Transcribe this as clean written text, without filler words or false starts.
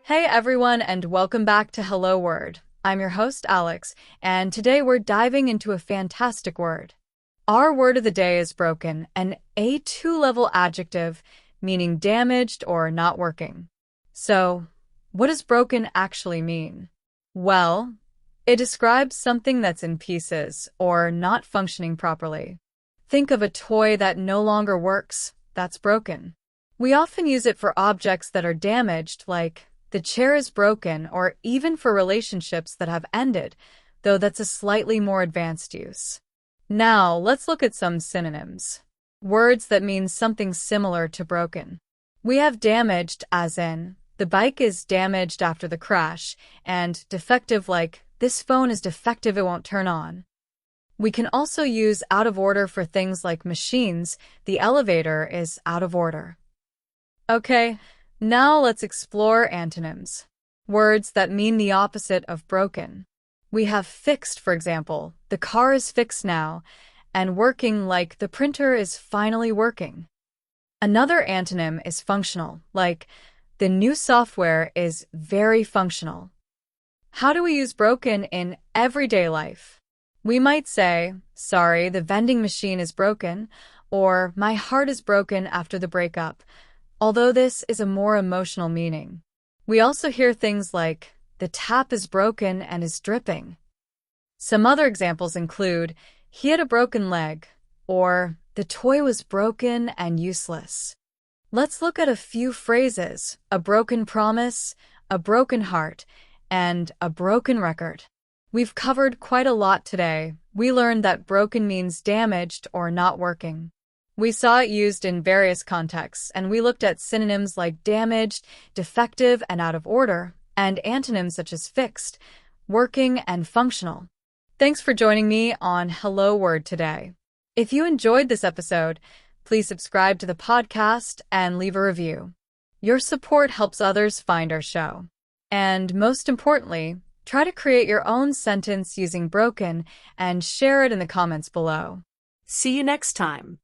Hey everyone, and welcome back to Hello Word. I'm your host, Alex, and today we're diving into a fantastic word. Our word of the day is broken, an A2 level adjective meaning damaged or not working. So, what does broken actually mean? Well, it describes something that's in pieces or not functioning properly. Think of a toy that no longer works. That's broken. We often use it for objects that are damaged, like the chair is broken, or even for relationships that have ended, though that's a slightly more advanced use. Now, let's look at some synonyms. Words that mean something similar to broken. We have damaged, as in, the bike is damaged after the crash, and defective like, this phone is defective, it won't turn on. We can also use out of order for things like machines, the elevator is out of order. Okay, now let's explore antonyms. Words that mean the opposite of broken. We have fixed, for example, the car is fixed now, and working like the printer is finally working. Another antonym is functional, like the new software is very functional. How do we use broken in everyday life? We might say, sorry, the vending machine is broken, or my heart is broken after the breakup, although this is a more emotional meaning. We also hear things like, the tap is broken and is dripping. Some other examples include, he had a broken leg, or the toy was broken and useless. Let's look at a few phrases: a broken promise, a broken heart, and a broken record. We've covered quite a lot today. We learned that broken means damaged or not working. We saw it used in various contexts, and we looked at synonyms like damaged, defective, and out of order, and antonyms such as fixed, working, and functional. Thanks for joining me on Hello Word today. If you enjoyed this episode, please subscribe to the podcast and leave a review. Your support helps others find our show. And most importantly, try to create your own sentence using broken and share it in the comments below. See you next time.